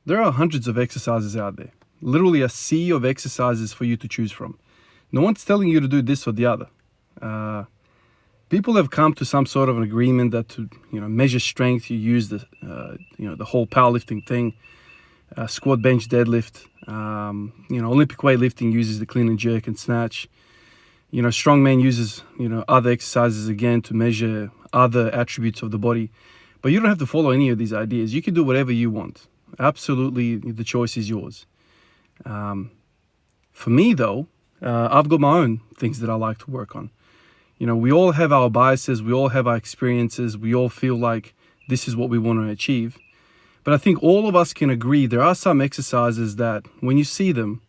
There are hundreds of exercises out there. Literally a sea of exercises for you to choose from. No one's telling you to do this or the other. People have come to some sort of an agreement that to measure strength, you use the whole powerlifting thing, squat, bench, deadlift. Olympic weightlifting uses the clean and jerk and snatch. Strongman uses other exercises again to measure other attributes of the body. But you don't have to follow any of these ideas. You can do whatever you want. Absolutely, the choice is yours. For me, though, I've got my own things that I like to work on. We all have our biases. We all have our experiences. We all feel like this is what we want to achieve. But I think all of us can agree there are some exercises that when you see them,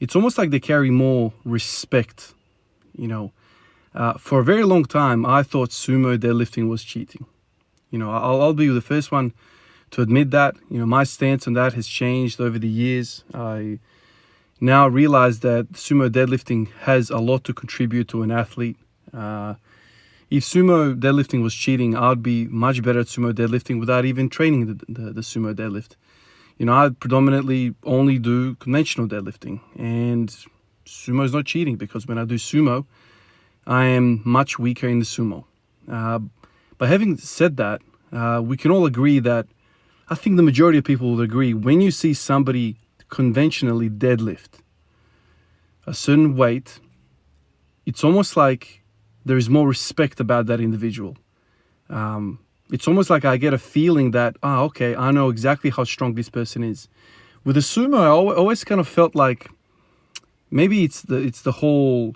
it's almost like they carry more respect. For a very long time, I thought sumo deadlifting was cheating. I'll be the first one to admit that. My stance on that has changed over the years. I now realize that sumo deadlifting has a lot to contribute to an athlete. If sumo deadlifting was cheating, I'd be much better at sumo deadlifting without even training the sumo deadlift. I predominantly only do conventional deadlifting, and sumo is not cheating because when I do sumo, I am much weaker in the sumo. But having said that, we can all agree that I think the majority of people will agree when you see somebody conventionally deadlift a certain weight, it's almost like there is more respect about that individual. It's almost like I get a feeling that, okay, I know exactly how strong this person is. With the sumo, I always kind of felt like maybe it's the whole,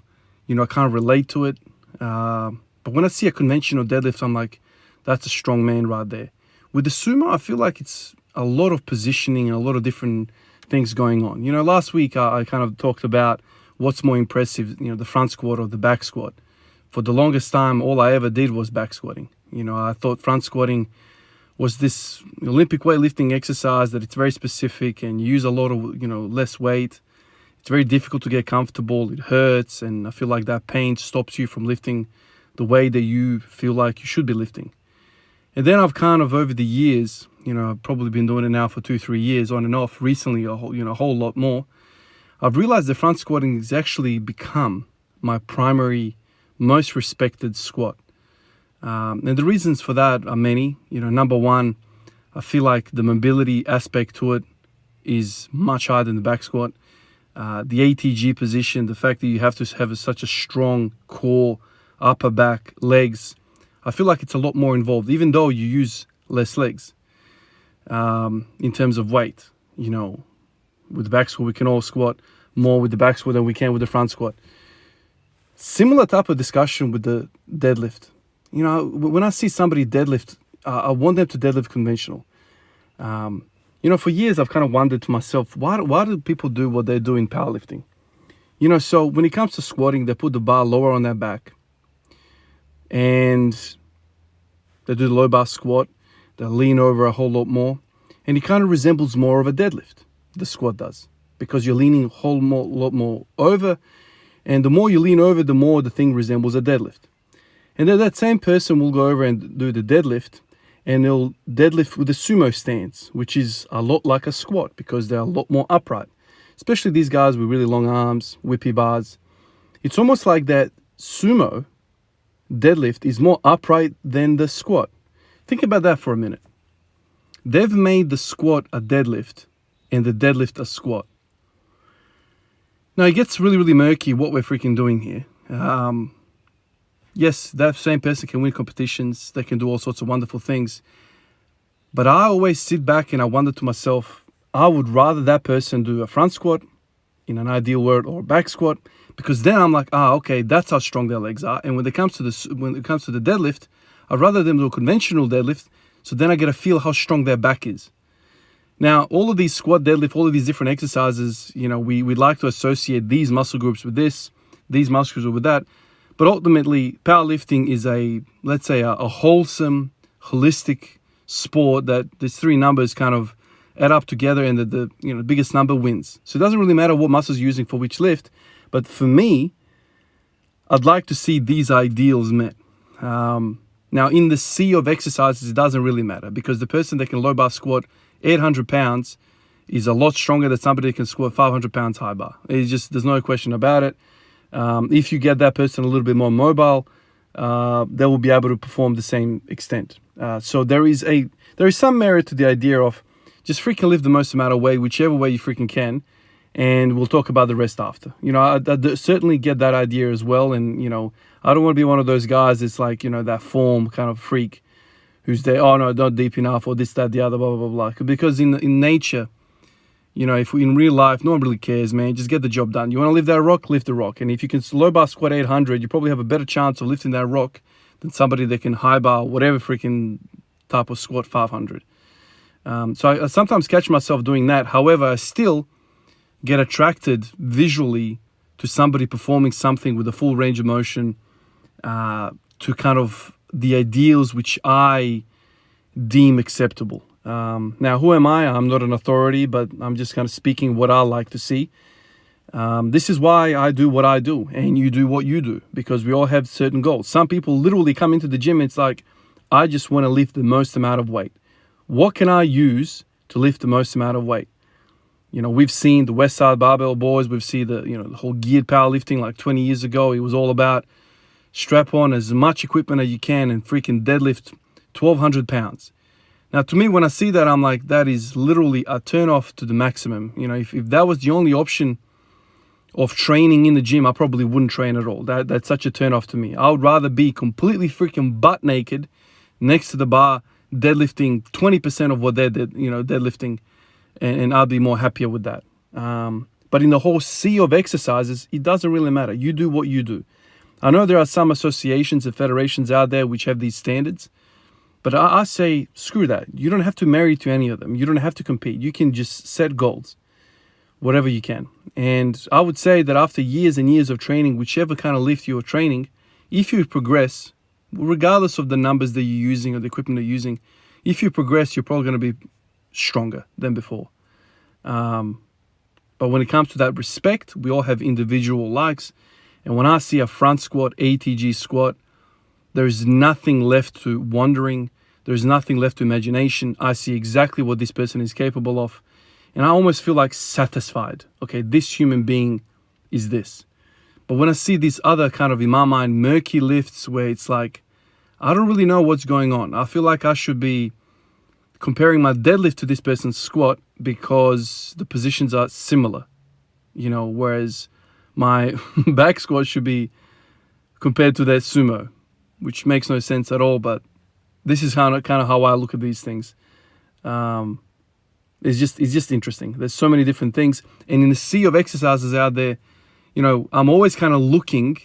I can't relate to it. But when I see a conventional deadlift, I'm like, that's a strong man right there. With the sumo, I feel like it's a lot of positioning and a lot of different things going on. Last week I kind of talked about what's more impressive, the front squat or the back squat. For the longest time, all I ever did was back squatting. I thought front squatting was this Olympic weightlifting exercise that it's very specific and you use a lot of, less weight. It's very difficult to get comfortable. It hurts. And I feel like that pain stops you from lifting the way that you feel like you should be lifting. And then I've kind of over the years, I've probably been doing it now for 2-3 years on and off, recently a whole lot more. I've realized that front squatting has actually become my primary, most respected squat. And the reasons for that are many. Number one, I feel like the mobility aspect to it is much higher than the back squat. The ATG position, the fact that you have to have such a strong core, upper back, legs, I feel like it's a lot more involved, even though you use less legs in terms of weight. With the back squat, we can all squat more with the back squat than we can with the front squat. Similar type of discussion with the deadlift. When I see somebody deadlift, I want them to deadlift conventional. For years, I've kind of wondered to myself, why do people do what they do in powerlifting? So when it comes to squatting, they put the bar lower on their back. And they do the low bar squat. They lean over a whole lot more. And it kind of resembles more of a deadlift, the squat does. Because you're leaning a whole lot more over. And the more you lean over, the more the thing resembles a deadlift. And then that same person will go over and do the deadlift. And they'll deadlift with a sumo stance, which is a lot like a squat because they're a lot more upright. Especially these guys with really long arms, whippy bars. It's almost like that sumo deadlift is more upright than the squat. Think about that for a minute. They've made the squat a deadlift and the deadlift a squat. Now, it gets really, really murky what we're freaking doing here. Yes, that same person can win competitions. They can do all sorts of wonderful things. But I always sit back and I wonder to myself, I would rather that person do a front squat, in an ideal world, or a back squat, because then I'm like, okay, that's how strong their legs are. And when it comes to the deadlift, I'd rather them do a conventional deadlift, so then I get a feel how strong their back is. Now, all of these squat, deadlift, all of these different exercises, we'd like to associate these muscle groups with this, these muscle groups with that. But ultimately, powerlifting is let's say a wholesome, holistic sport that these three numbers kind of add up together and the biggest number wins. So it doesn't really matter what muscles you're using for which lift. But for me, I'd like to see these ideals met. Now, in the sea of exercises, it doesn't really matter because the person that can low bar squat 800 pounds is a lot stronger than somebody that can squat 500 pounds high bar. It's just, there's no question about it. If you get that person a little bit more mobile, they will be able to perform the same extent. So there is some merit to the idea of just freaking lift the most amount of weight, whichever way you freaking can, and we'll talk about the rest after. You know, I certainly get that idea as well, and, you know, I don't want to be one of those guys that's like, you know, that form kind of freak who's there, oh no, not deep enough, or this, that, the other, blah, blah, blah, blah. Because in nature, you know, if we, in real life, no one really cares, man. Just get the job done. You want to lift that rock, lift the rock. And if you can low bar squat 800, you probably have a better chance of lifting that rock than somebody that can high bar whatever freaking type of squat 500. So I sometimes catch myself doing that. However, I still get attracted visually to somebody performing something with a full range of motion, to kind of the ideals which I deem acceptable. Now, who am I? I'm not an authority, but I'm just kind of speaking what I like to see. This is why I do what I do, and you do what you do, because we all have certain goals. Some people literally come into the gym, and it's like, I just want to lift the most amount of weight. What can I use to lift the most amount of weight? You know, we've seen the West Side Barbell Boys. We've seen the whole geared powerlifting like 20 years ago. It was all about strap on as much equipment as you can and freaking deadlift 1,200 pounds. Now, to me, when I see that, I'm like, that is literally a turn off to the maximum. You know, if that was the only option of training in the gym, I probably wouldn't train at all. That's such a turn off to me. I would rather be completely freaking butt naked next to the bar, deadlifting 20% of what they're deadlifting, and I'll be more happier with that. But in the whole sea of exercises, it doesn't really matter. You do what you do. I know there are some associations and federations out there which have these standards, but I say, screw that. You don't have to marry to any of them. You don't have to compete. You can just set goals, whatever you can. And I would say that after years and years of training, whichever kind of lift you're training, if you progress, regardless of the numbers that you're using or the equipment you're using, if you progress, you're probably going to be stronger than before. But when it comes to that respect, we all have individual likes. And when I see a front squat, ATG squat, there's nothing left to wondering. There's nothing left to imagination. I see exactly what this person is capable of. And I almost feel like satisfied. Okay, this human being is this. But when I see these other kind of, in my mind, murky lifts where it's like, I don't really know what's going on. I feel like I should be comparing my deadlift to this person's squat because the positions are similar. You know, whereas my back squat should be compared to their sumo, which makes no sense at all. But this is kind of how I look at these things. It's just interesting. There's so many different things. And in the sea of exercises out there, you know, I'm always kind of looking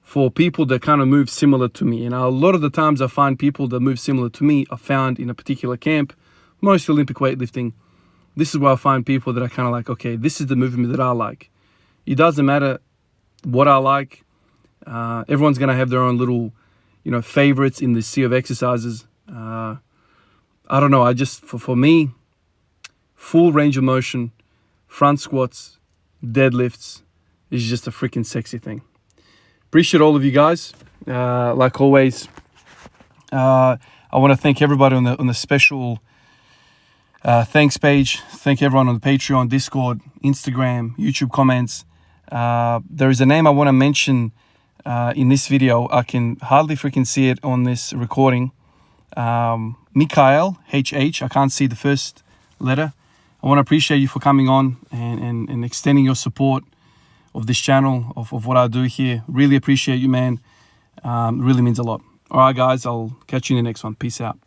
for people that kind of move similar to me. And a lot of the times I find people that move similar to me are found in a particular camp, most Olympic weightlifting. This is where I find people that are kind of like, okay, this is the movement that I like. It doesn't matter what I like. Everyone's going to have their own little, favorites in the sea of exercises. I don't know. For me, full range of motion, front squats, deadlifts is just a freaking sexy thing. Appreciate all of you guys. Like always, I want to thank everybody on the special thanks page. Thank everyone on the Patreon, Discord, Instagram, YouTube comments. There is a name I want to mention in this video. I can hardly freaking see it on this recording. Mikhail, HH. I can't see the first letter. I want to appreciate you for coming on and extending your support of this channel, of what I do here. Really appreciate you, man. Really means a lot. All right, guys. I'll catch you in the next one. Peace out.